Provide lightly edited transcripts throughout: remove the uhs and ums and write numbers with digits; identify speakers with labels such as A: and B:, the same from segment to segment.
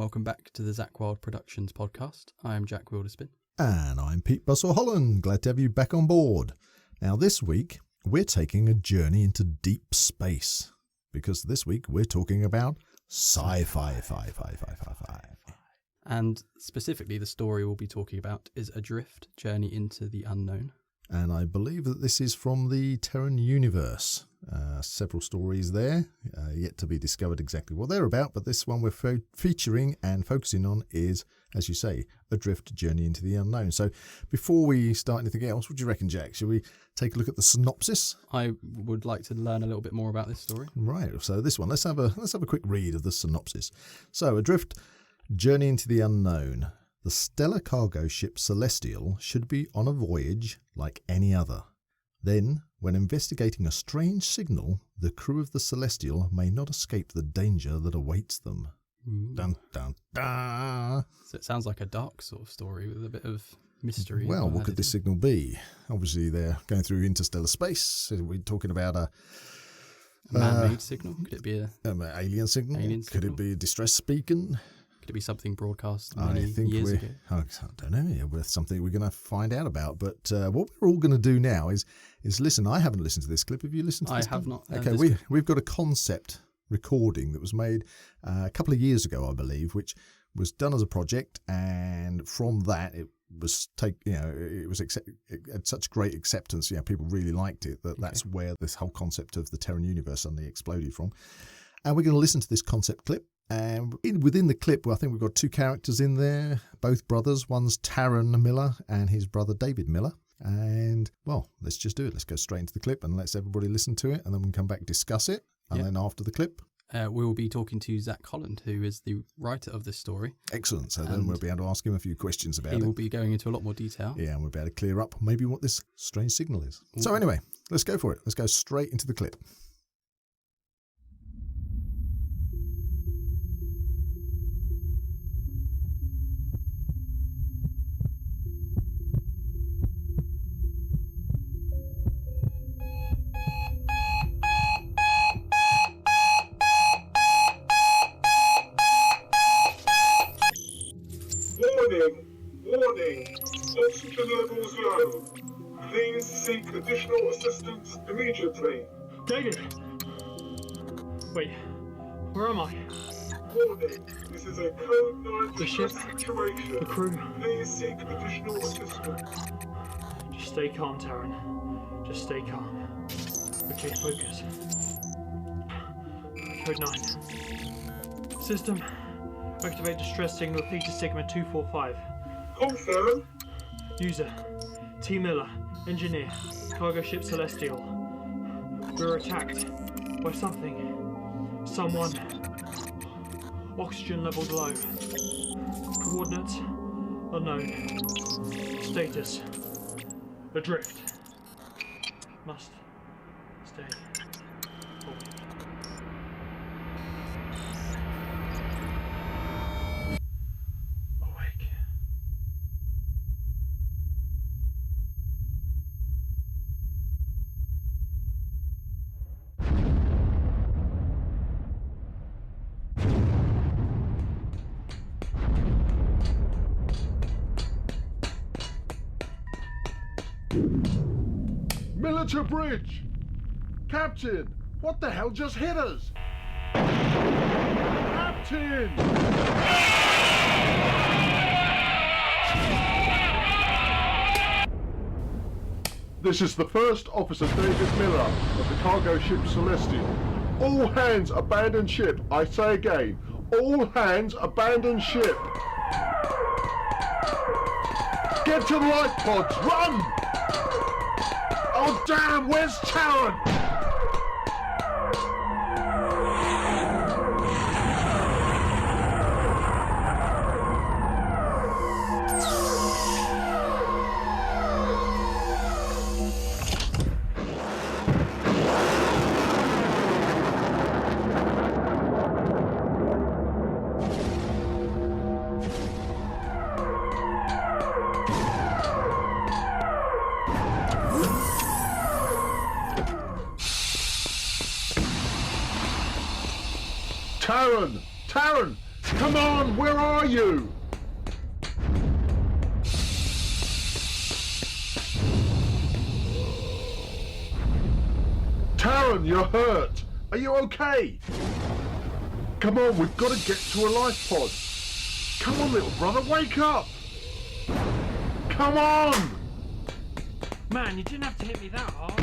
A: welcome back to the Zak Wylde Productions podcast. I am Zak Wylde Productions.
B: And I'm Pete Bussell Holland. Glad to have you back on board. Now this week, we're taking a journey into deep space. Because this week, we're talking about sci-fi.
A: And specifically, the story we'll be talking about is Adrift, Journey into the Unknown.
B: And I believe that this is from the Terran universe. Several stories there, yet to be discovered exactly what they're about, but this one we're featuring and focusing on is, as you say, Adrift, Journey into the Unknown. So before we start anything else, what do you reckon, Jack? Shall we take a look at the synopsis?
A: I would like to learn a little bit more about this story.
B: Right, so this one, let's have a quick read of the synopsis. So, Adrift, Journey into the Unknown. The stellar cargo ship Celestial should be on a voyage like any other. Then, when investigating a strange signal, the crew of the Celestial may not escape the danger that awaits them.
A: Ooh.
B: Dun, dun, dun.
A: So it sounds like a dark sort of story with a bit of mystery.
B: Well, what could this signal be? Obviously, they're going through interstellar space. We're talking about a
A: man-made signal? Could it be
B: an alien signal? Could it be a distress beacon?
A: Could it be something broadcast many years ago?
B: I don't know. Yeah, with something we're going to find out about. But what we're all going to do now is listen. I haven't listened to this clip. Have you listened to this?
A: I have not.
B: Okay, we've got a concept recording that was made a couple of years ago, I believe, which was done as a project, and from that it was it had such great acceptance. People really liked it that's where this whole concept of the Terran universe suddenly exploded from. And we're going to listen to this concept clip. And within the clip, I think we've got two characters in there, both brothers. One's Taron Miller and his brother David Miller. And, well, let's just do it. Let's go straight into the clip and let's everybody listen to it. And then we can come back and discuss it. And then after the clip,
A: we will be talking to Zak Holland, who is the writer of this story.
B: Excellent. So then we'll be able to ask him a few questions about it.
A: He will be going into a lot more detail.
B: Yeah, and we'll be able to clear up maybe what this strange signal is. Ooh. So anyway, let's go for it. Let's go straight into the clip.
C: Warning, oxygen levels low. Please seek additional assistance immediately.
D: David! Wait, where am I?
C: Warning, this is a code 9
D: The ship?
C: situation.
D: The crew?
C: Please seek additional assistance.
D: Just stay calm, Taron. Just stay calm. Okay, focus. Code 9. System. Activate distress signal Theta Sigma 245.
C: Confirm.
D: User. T. Miller. Engineer. Cargo ship Celestial. We're attacked by something. Someone. Oxygen levels low. Coordinates unknown. Status. Adrift. Must stay awake.
E: Military bridge! Captain! What the hell just hit us? Captain! This is the First Officer David Miller of the cargo ship Celestial. All hands abandon ship. I say again, all hands abandon ship. Get to the light pods, run! Oh damn, where's Taron? Taron! Come on, where are you? Taron, you're hurt. Are you okay? Come on, we've got to get to a life pod. Come on, little brother, wake up! Come on!
D: Man, you didn't have to hit me that hard.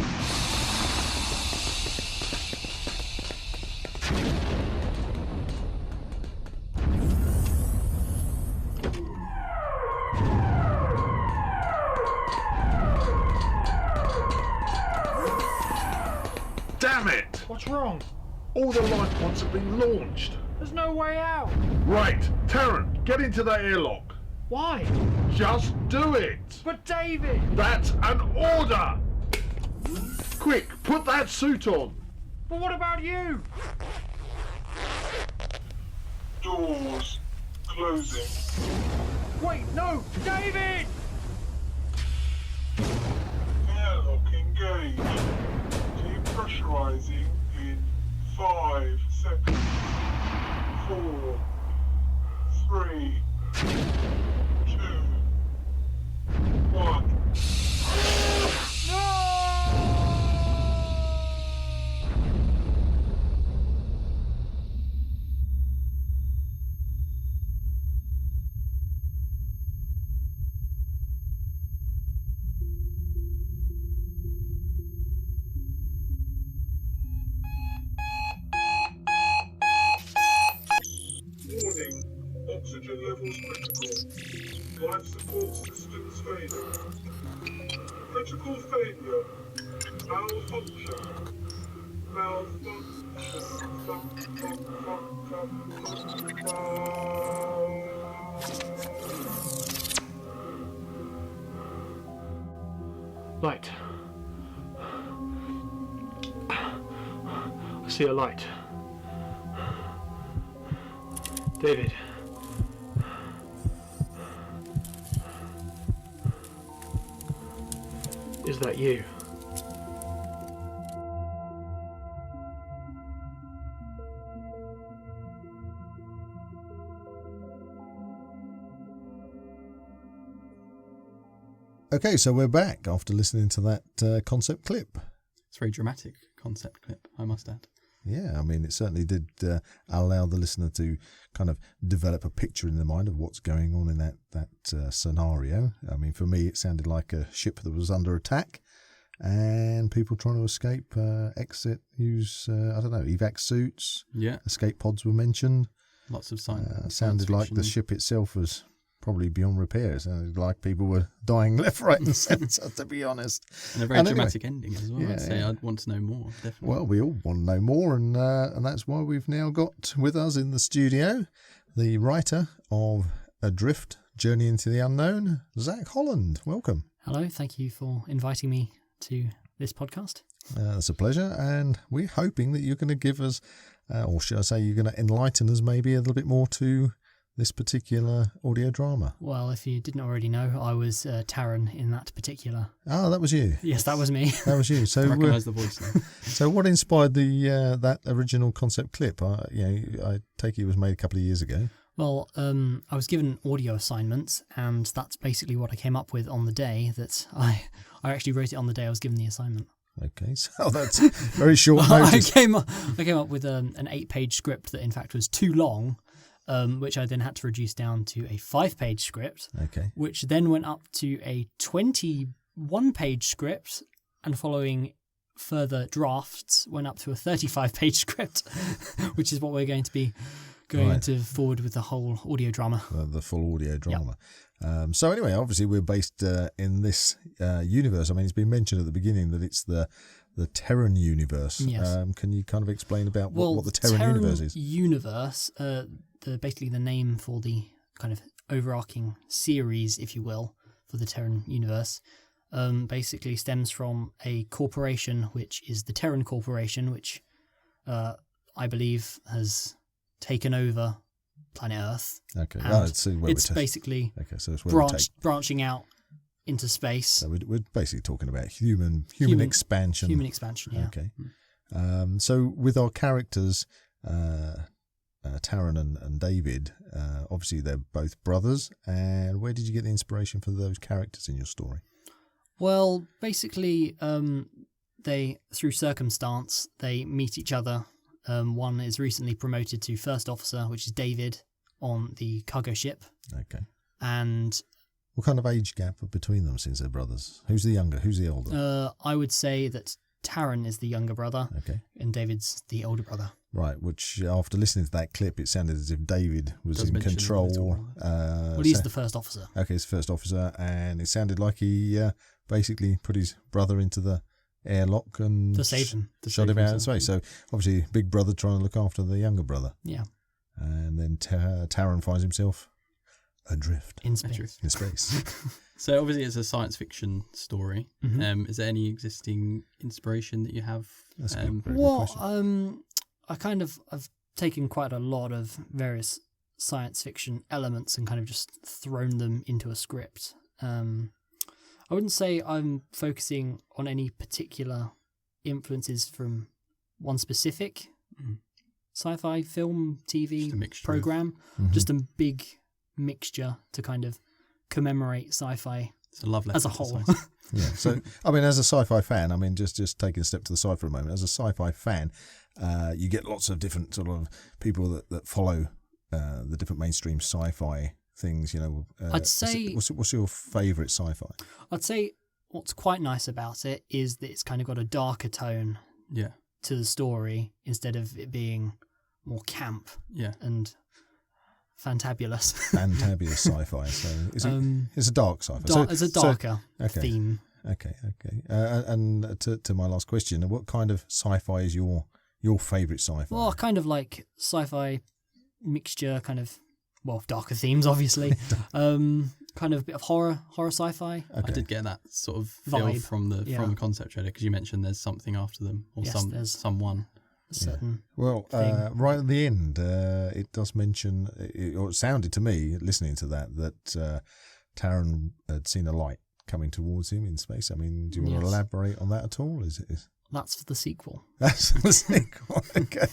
E: Damn it!
D: What's wrong?
E: All the life pods have been launched.
D: There's no way out.
E: Right, Taron, get into that airlock.
D: Why?
E: Just do it!
D: But David!
E: That's an order! Quick, put that suit on!
D: But what about you?
C: Doors closing.
D: Wait, no! David!
C: Airlock engaged. Depressurizing in 5 seconds. 4, 3, 2, 1. Warning, oxygen levels critical. Life support systems failing. Critical failure. Malfunction.
D: Light. I see a light. David. Is that you?
B: Okay, so we're back after listening to that concept clip.
A: It's a very dramatic concept clip, I must add.
B: Yeah, I mean, it certainly did allow the listener to kind of develop a picture in their mind of what's going on in that scenario. I mean, for me, it sounded like a ship that was under attack and people trying to escape, exit, use, I don't know, evac suits.
A: Yeah.
B: Escape pods were mentioned.
A: Lots of science.
B: Sounded like the ship itself was probably beyond repair. It sounded like people were dying left, right and centre, to be honest.
A: And a very dramatic ending as well.
B: Yeah,
A: I'd say I'd want to know more, definitely.
B: Well, we all want to know more, and that's why we've now got with us in the studio the writer of Adrift, Journey into the Unknown, Zak Holland. Welcome.
F: Hello, thank you for inviting me to this podcast.
B: It's a pleasure, and we're hoping that you're going to give us, or should I say you're going to enlighten us maybe a little bit more to this particular audio drama.
F: Well, if you didn't already know, I was Taron in that particular.
B: Oh, that was you.
F: Yes, that was me.
B: That was you. So
A: I recognise the voice now.
B: So what inspired the that original concept clip? I take it was made a couple of years ago.
F: Well, I was given audio assignments, and that's basically what I came up with on the day that I actually wrote it on the day I was given the assignment.
B: Okay, so that's very short notice.
F: I came up with an 8-page script that in fact was too long. Which I then had to reduce down to a 5-page script,
B: okay,
F: which then went up to a 21-page script, and following further drafts went up to a 35-page script, which is what we're going to be going to forward with the whole audio drama.
B: The full audio drama. Yep. So anyway, obviously we're based in this universe. I mean, it's been mentioned at the beginning that it's the Terran universe.
F: Yes.
B: Can you kind of explain about what the Terran universe is?
F: Universe, basically the name for the kind of overarching series, if you will, for the Terran universe, basically stems from a corporation, which is the Terran Corporation, which I believe has taken over planet Earth.
B: Okay,
F: it's basically branching out into space.
B: So we're basically talking about human expansion.
F: Human expansion, yeah.
B: Okay. So with our characters, Taran and David, obviously they're both brothers. And where did you get the inspiration for those characters in your story?
F: Well, basically, they, through circumstance, they meet each other. One is recently promoted to first officer, which is David, on the cargo ship.
B: Okay.
F: And
B: what kind of age gap between them since they're brothers? Who's the younger? Who's the older?
F: I would say that Taran is the younger brother,
B: Okay.
F: and David's the older brother.
B: Right, which after listening to that clip, it sounded as if David was
A: Does
B: in
A: mention
B: control.
A: it all.
F: Well, he's the first officer.
B: Okay, he's the first officer, and it sounded like he basically put his brother into the airlock and
F: To save him.
B: shot him out of space. So obviously, big brother trying to look after the younger brother.
F: Yeah.
B: And then Taran finds himself adrift
F: In space.
A: Adrift.
B: in space.
A: So obviously it's a science fiction story.
F: Mhm.
A: Is there any existing inspiration that you have?
B: That's a good, very good
F: Well,
B: question.
F: I've taken quite a lot of various science fiction elements and kind of just thrown them into a script. I wouldn't say I'm focusing on any particular influences from one specific sci-fi film,
A: Just a
F: TV
A: mixture
F: program.
B: Mhm.
F: Just a big mixture to kind of commemorate sci-fi
A: It's a love letter
F: as a
A: to
F: whole.
A: science.
B: Yeah. So, I mean, as a sci-fi fan, I mean, just taking a step to the side for a moment, as a sci-fi fan, you get lots of different sort of people that follow the different mainstream sci-fi things, you know.
F: I'd say-
B: What's your favourite sci-fi?
F: I'd say what's quite nice about it is that it's kind of got a darker tone
A: Yeah.
F: to the story instead of it being more camp
A: Yeah.
F: and fantabulous.
B: Fantabulous sci-fi. So it's a dark sci-fi.
F: It's a darker
B: okay.
F: theme.
B: Okay. And to my last question, what kind of sci-fi is your favourite sci-fi?
F: Well, I kind of like sci-fi mixture, kind of, well, darker themes, obviously. Kind of a bit of horror sci-fi.
B: Okay.
A: I did get that sort of
F: Vibe,
A: feel from the
F: yeah.
A: concept trailer because you mentioned there's something after them or
F: Yes, there's-
A: someone.
F: A certain
B: Well,
F: thing.
B: right at the end, it does mention, or it sounded to me, listening to that Taran had seen a light coming towards him in space. I mean, do you want to
F: Yes.
B: elaborate on that at all?
F: That's for the sequel.
B: That's the sequel. Okay.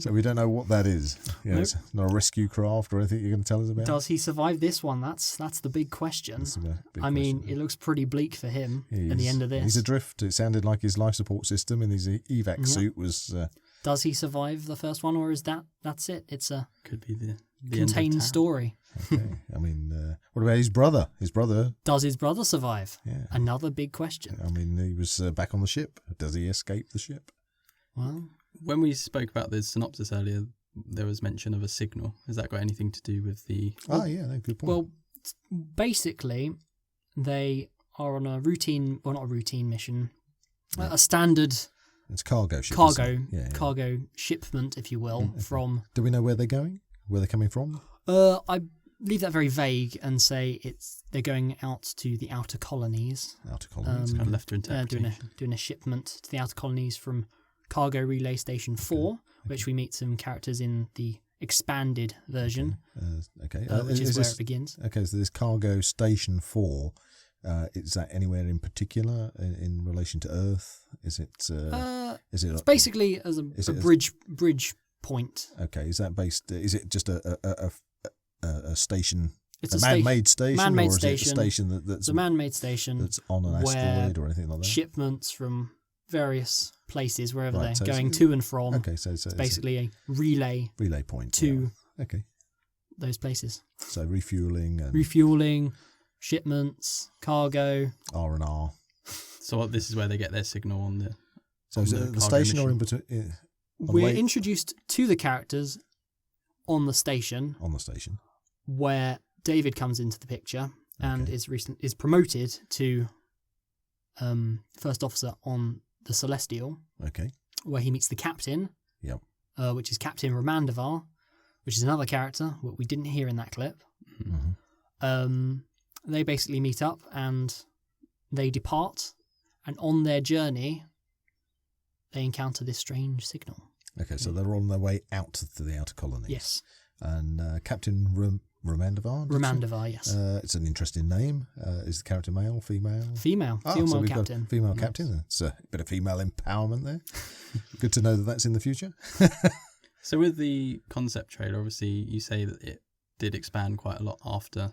B: So we don't know what that is. You know,
F: Nope.
B: It's not a rescue craft or anything you're going to tell us about?
F: Does he survive this one? That's the big question.
B: That's a big
F: I mean,
B: question.
F: it looks pretty bleak for him at the
B: He's-
F: end of this.
B: He's adrift. It sounded like his life support system in his evac
F: Yeah.
B: suit was...
F: Does he survive the first one, or is that's it? It's a
A: Could be the
F: contained
A: end of
F: story.
B: okay. I mean, what about his brother? His brother,
F: Does his brother survive?
B: yeah.
F: Another big question.
B: I mean, he was back on the ship. Does he escape the ship?
F: Well,
A: When we spoke about the synopsis earlier, there was mention of a signal. Has that got anything to do with the...
B: Yeah, good point.
F: well, basically, they are on a routine, well, not a routine mission, a standard
B: it's cargo ship.
F: cargo
B: isn't it? Yeah.
F: cargo shipment, if you will,
B: Okay.
F: from.
B: Do we know where they're going? Where they're coming from?
F: I leave that very vague and say they're going out to the outer colonies.
B: Outer colonies.
A: kind of left to
F: doing
A: interpretation?
F: a shipment to the outer colonies from Cargo Relay Station 4, which we meet some characters in the expanded version,
B: Okay.
F: which is where
B: this,
F: it begins.
B: Okay, so this cargo station 4, is that anywhere in particular in relation to Earth? Is it? Is it?
F: It's basically as a bridge point.
B: Okay, is that based? Is it just a station?
F: It's
B: a
F: a
B: man-made station,
F: man-made
B: or is
F: station.
B: it a station that's
F: It's a man-made station
B: that's on an
F: where
B: asteroid or anything like that?
F: shipments from various places, wherever
B: Right,
F: they're
B: so
F: going
B: it's-
F: to and from.
B: Okay, so
F: It's basically a relay
B: relay point
F: to
B: yeah. Okay,
F: those places.
B: so refueling and
F: Refueling, shipments, cargo.
B: R&R.
A: So this is where they get their signal on the...
B: So is
A: on
B: it
A: the
B: the
A: cargo
B: station or in
A: mission.
B: between?
F: We're introduced to the characters on the station,
B: On the station.
F: where David comes into the picture and
B: Okay.
F: is promoted to first officer on the Celestial,
B: Okay.
F: where he meets the captain,
B: Yep.
F: which is Captain Romandavar, which is another character what we didn't hear in that clip.
B: Mm-hmm.
F: They basically meet up and they depart, and on their journey, they encounter this strange signal.
B: Okay, so they're on their way out to the outer colonies.
F: Yes,
B: And Captain Romandavar? did you say?
F: Romandavar, yes.
B: It's an interesting name. Is the character male, female?
F: Female
B: So
F: female
B: we've got
F: captain.
B: female
F: Yes.
B: captain. It's a bit of female empowerment there. Good to know that that's in the future.
A: So with the concept trailer, obviously you say that it did expand quite a lot after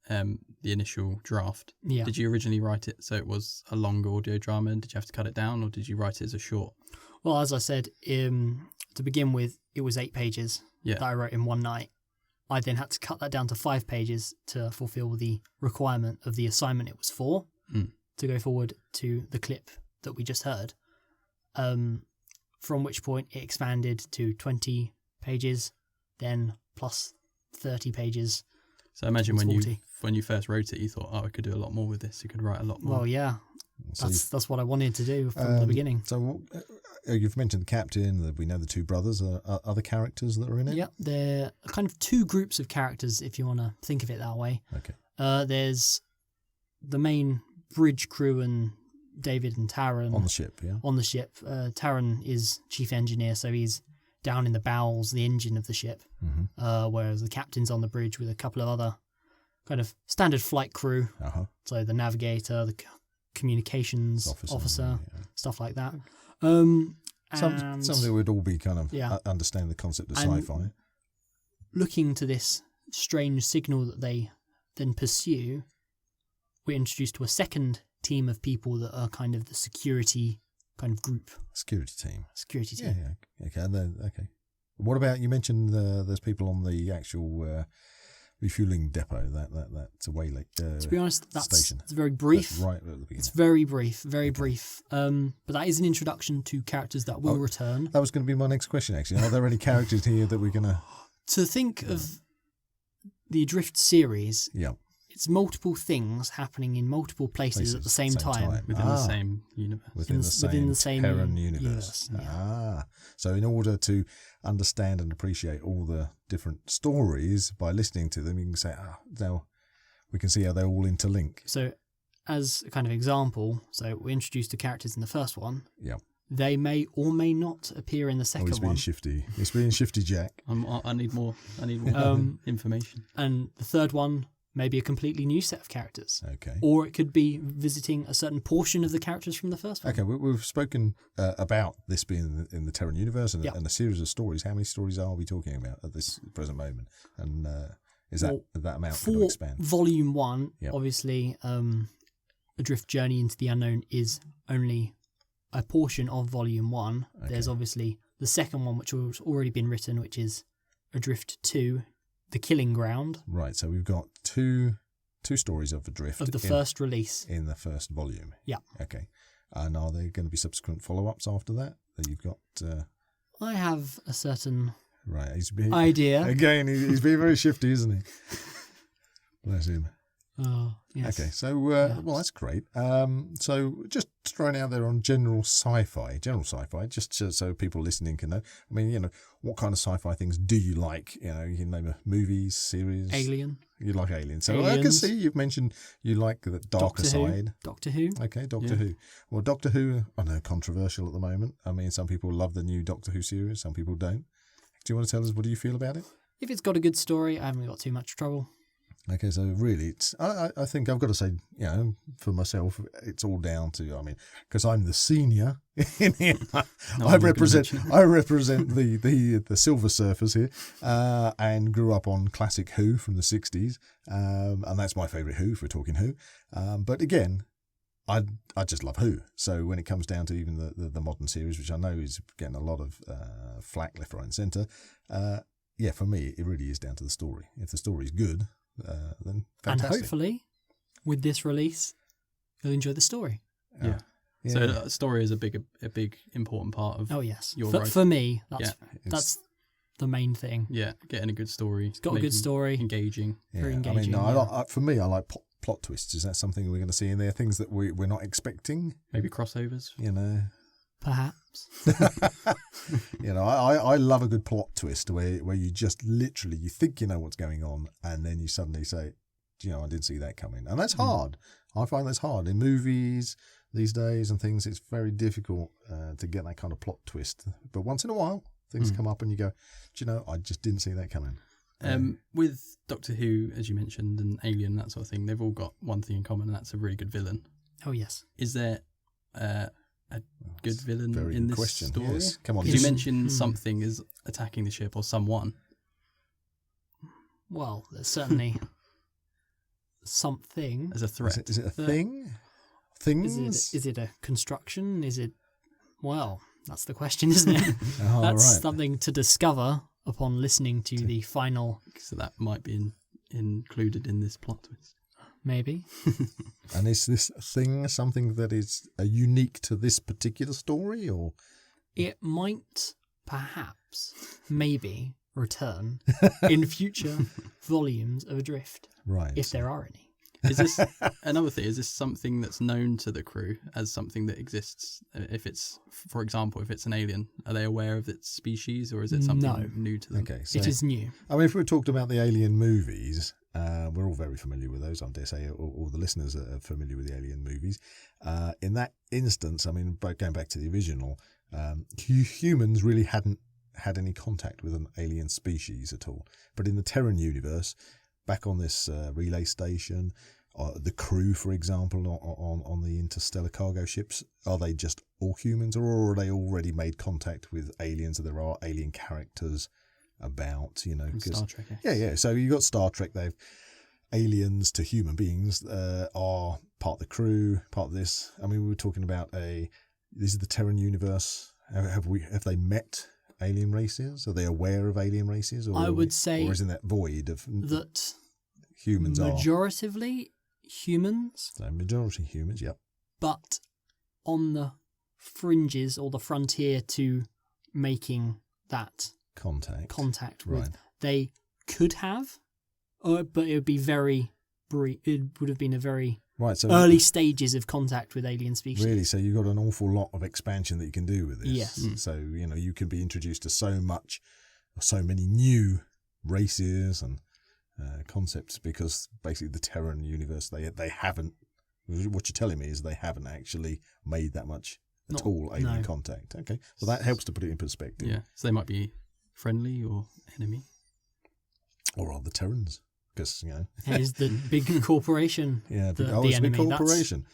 A: the initial draft.
F: Yeah.
A: Did you originally write it so it was a longer audio drama, and did you have to cut it down, or did you write it as a short?
F: Well, as I said, to begin with, it was 8 pages that I wrote in one night. I then had to cut that down to 5 pages to fulfill the requirement of the assignment it was for, to go forward to the clip that we just heard. From which point it expanded to 20 pages, then plus 30 pages.
A: So I imagine when
F: 40.
A: you first wrote it, you thought, I could do a lot more with this. You could write a lot more.
F: Well, yeah.
B: So
F: That's what I wanted to do from the beginning.
B: So you've mentioned the captain. We know the 2 brothers. Are other characters that are in it?
F: Yeah, they're kind of 2 groups of characters, if you want to think of it that way.
B: Okay.
F: There's the main bridge crew and David and Taran.
B: On the ship, yeah?
F: On the ship. Taran is chief engineer, so he's down in the bowels, the engine of the ship, whereas the captain's on the bridge with a couple of other kind of standard flight crew. So the navigator, the communications officer, stuff like that.
B: Something we'd all be kind of understand the concept of sci-fi.
F: Looking to this strange signal that they then pursue, we're introduced to a second team of people that are kind of the security kind of group.
B: Security team. Yeah. Okay. And then, okay. What about, you mentioned there's people on the actual refueling depot, that's a way like
F: to be honest,
B: station.
F: It's very brief.
B: That's right at the beginning.
F: It's very brief. But that is an introduction to characters that will return.
B: That was going to be my next question, actually. Are there any characters here that we're going to...
F: To think of the Adrift series,
B: yeah,
F: it's multiple things happening in multiple places at the same time.
A: Within the same universe.
B: Within the same Terran universe.
F: Yeah.
B: So in order to understand and appreciate all the different stories by listening to them, you can say, now we can see how they all interlink.
F: So as a kind of example, so we introduced the characters in the first one.
B: Yeah.
F: They may or may not appear in the second one.
B: He's being shifty. He's being shifty, Jack.
A: I need more information.
F: And the third one may be a completely new set of characters.
B: Okay.
F: Or it could be visiting a certain portion of the characters from the first one.
B: Okay, we've spoken about this being in the Terran universe and a series of stories. How many stories are we talking about at this present moment? And is that amount going to expand?
F: Volume 1, obviously, Adrift Journey into the Unknown is only a portion of Volume 1. Okay. There's obviously the second one, which has already been written, which is Adrift 2, The Killing Ground.
B: Right, so we've got two stories of Adrift.
F: Of the first release.
B: In the first volume.
F: Yeah.
B: Okay. And are there going to be subsequent follow-ups after that you've got?
F: I have a certain
B: idea. Again, he's being very shifty, isn't he? Bless him.
F: Oh, yes.
B: Okay, so, well, that's great. So just throwing out there on general sci-fi, just so people listening can know. I mean, what kind of sci-fi things do you like? You can name a movies, series.
F: Alien.
B: You like Alien. So Aliens. I can see you've mentioned you like the darker side.
F: Doctor Who.
B: Okay, Doctor Who. Well, Doctor Who, I know, controversial at the moment. I mean, some people love the new Doctor Who series, some people don't. Do you want to tell us, what do you feel about it?
F: If it's got a good story, I haven't got too much trouble.
B: Okay, so really, I think I've got to say, for myself, it's all down to, because I'm the senior in here. I represent the Silver Surfers here, and grew up on classic Who from the 60s, and that's my favourite Who, if we're talking Who. But again, I just love Who. So when it comes down to even the modern series, which I know is getting a lot of flack left, right and centre, for me, it really is down to the story. If the story is good, then fantastic.
F: And hopefully, with this release, you'll enjoy the story.
A: Yeah. So the story is a big important part of.
F: Oh yes.
A: Your
F: for me, that's the main thing.
A: Yeah, getting a good story.
F: It's got a good story.
A: Engaging.
B: Yeah.
F: Very engaging.
B: For me, I like plot twists. Is that something we're going to see in there? Things that we're not expecting.
A: Maybe crossovers.
F: Perhaps.
B: I love a good plot twist where you just literally, you think you know what's going on, and then you suddenly say, I didn't see that coming. And that's hard. I find that's hard. In movies these days and things, it's very difficult to get that kind of plot twist. But once in a while, things come up and you go, I just didn't see that coming.
A: With Doctor Who, as you mentioned, and Alien, that sort of thing, they've all got one thing in common, and that's a really good villain.
F: Oh, yes.
A: Is there a good villain
B: Very
A: in
B: good
A: this
B: question.
A: story?
B: Yes. Come on.
A: Did you mention something is attacking the ship or someone?
F: Well, there's certainly something.
A: As a threat.
B: Is it a thing? Things?
F: Is it a construction? Is it... Well, that's the question, isn't it?
B: Oh,
F: That's
B: right.
F: something to discover upon listening to the final...
A: So that might be included in this plot twist.
F: Maybe.
B: And is this thing something that is unique to this particular story, or
F: It might, perhaps, maybe, return in future volumes of Adrift,
B: right?
F: if there are any.
A: Is this another thing? Is this something that's known to the crew as something that exists? If it's, for example, if it's an alien, are they aware of its species, or is it something
F: No.
A: new to them?
B: Okay, so
F: It is new.
B: I mean, if we talked about the Alien movies, we're all very familiar with those. I dare say all the listeners are familiar with the Alien movies. In that instance, I mean, going back to the original, humans really hadn't had any contact with an alien species at all. But in the Terran universe, back on this relay station, the crew, for example, on the interstellar cargo ships, are they just all humans, or are they already made contact with aliens? Or there are alien characters about,
A: From Star Trek.
B: Yeah. So you got Star Trek. They've aliens to human beings are part of the crew, part of this. I mean, we were talking about this is the Terran universe. Have they met alien races? Are they aware of alien races? Or
F: I would say
B: or is in that void of
F: that
B: humans are
F: majoritively humans,
B: so majority humans? Yep.
F: but on the fringes or the frontier to making that
B: Contact.
F: with.
B: Right.
F: They could have, but it would be very brief. It would have been a very
B: Right. So
F: early stages of contact with alien species.
B: really, so you've got an awful lot of expansion that you can do with this.
F: Yes.
B: So, you can be introduced to so many new races and concepts, because basically the Terran universe, they haven't, what you're telling me is they haven't actually made that much at all alien contact. Okay. Well, that helps to put it in perspective.
A: Yeah. So they might be friendly or enemy.
B: Or are the Terrans? Because,
F: Is the big corporation
B: yeah,
F: the
B: it's a big
F: enemy?
B: corporation.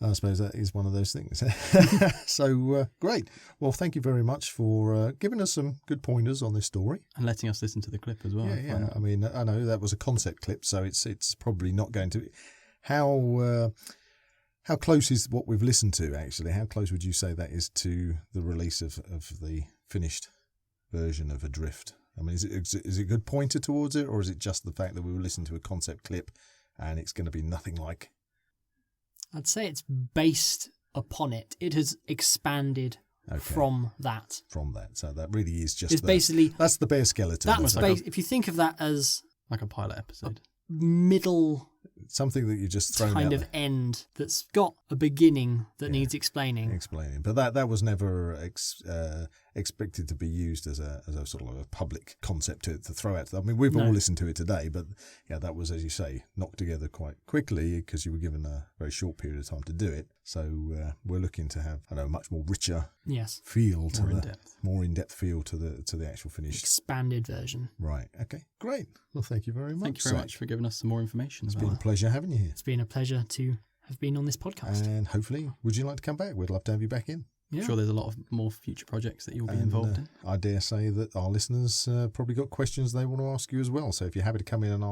B: I suppose that is one of those things. So, great. Well, thank you very much for giving us some good pointers on this story.
A: And letting us listen to the clip as well.
B: Yeah. I mean, I know that was a concept clip, so it's probably not going to... How close is what we've listened to, actually? How close would you say that is to the release of the finished version of Adrift? I mean, is it a good pointer towards it, or is it just the fact that we were listening to a concept clip and it's going to be nothing like...
F: I'd say it's based upon it. It has expanded from that.
B: From that. So that really is just...
F: It's basically...
B: That's the bare skeleton.
F: That's if you think of that as...
A: Like a pilot episode.
F: Middle...
B: Something that you just thrown
F: kind
B: out
F: of
B: there.
F: end that's got a beginning that needs explaining.
B: But that was never expected to be used as a sort of a public concept to throw out. I mean, we've all listened to it today, but yeah, that was, as you say, knocked together quite quickly because you were given a very short period of time to do it. So we're looking to have a much more richer feel to more in-depth feel to the actual finished
F: expanded version.
B: Right. Okay. Great. Well, thank you very much.
A: Thank you very much for giving us some more information.
B: It's been a pleasure having you here.
F: It's been a pleasure to have been on this podcast.
B: And hopefully, would you like to come back? We'd love to have you back in.
A: Yeah. I'm sure there's a lot of more future projects that you'll be involved in.
B: I dare say that our listeners probably got questions they want to ask you as well. So if you're happy to come in and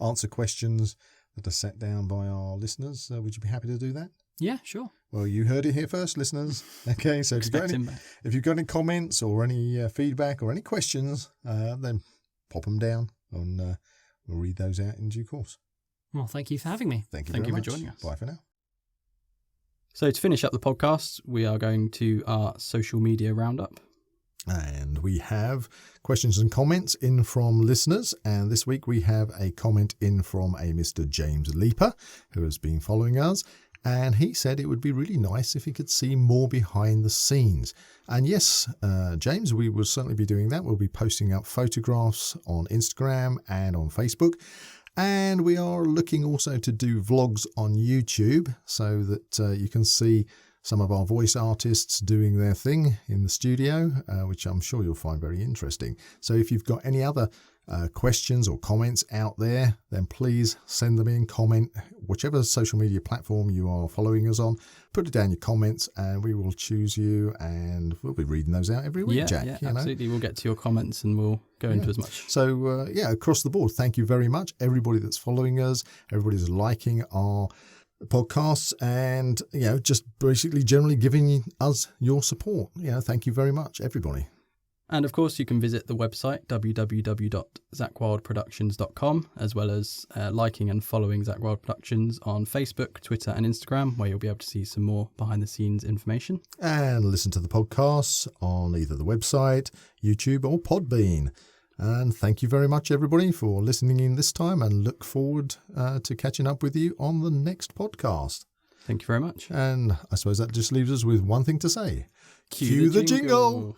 B: answer questions that are set down by our listeners, would you be happy to do that?
F: Yeah, sure.
B: Well, you heard it here first, listeners. Okay, so if you've got any comments or any feedback or any questions, then pop them down and we'll read those out in due course.
F: Well, thank you for having me.
B: Thank you
A: for
B: very much.
A: joining us.
B: Bye for now.
A: So to finish up the podcast, we are going to our social media roundup.
B: And we have questions and comments in from listeners. And this week we have a comment in from a Mr. James Leaper, who has been following us. And he said it would be really nice if he could see more behind the scenes. And yes, James, we will certainly be doing that. We'll be posting up photographs on Instagram and on Facebook. And we are looking also to do vlogs on YouTube so that you can see some of our voice artists doing their thing in the studio, which I'm sure you'll find very interesting. So if you've got any other questions or comments out there, then please send them in, comment, whichever social media platform you are following us on, put it down in your comments and we will choose you and we'll be reading those out every week, Jack.
A: Yeah, absolutely. We'll get to your comments and we'll go into as much.
B: So, across the board, thank you very much. Everybody that's following us, everybody's liking our podcasts and, just basically generally giving us your support. Thank you very much, everybody.
A: And of course, you can visit the website www.zakwyldeproductions.com, as well as liking and following Zak Wylde Productions on Facebook, Twitter and Instagram, where you'll be able to see some more behind the scenes information.
B: And listen to the podcasts on either the website, YouTube or Podbean. And thank you very much, everybody, for listening in this time and look forward to catching up with you on the next podcast.
A: Thank you very much.
B: And I suppose that just leaves us with one thing to say. Cue the jingle.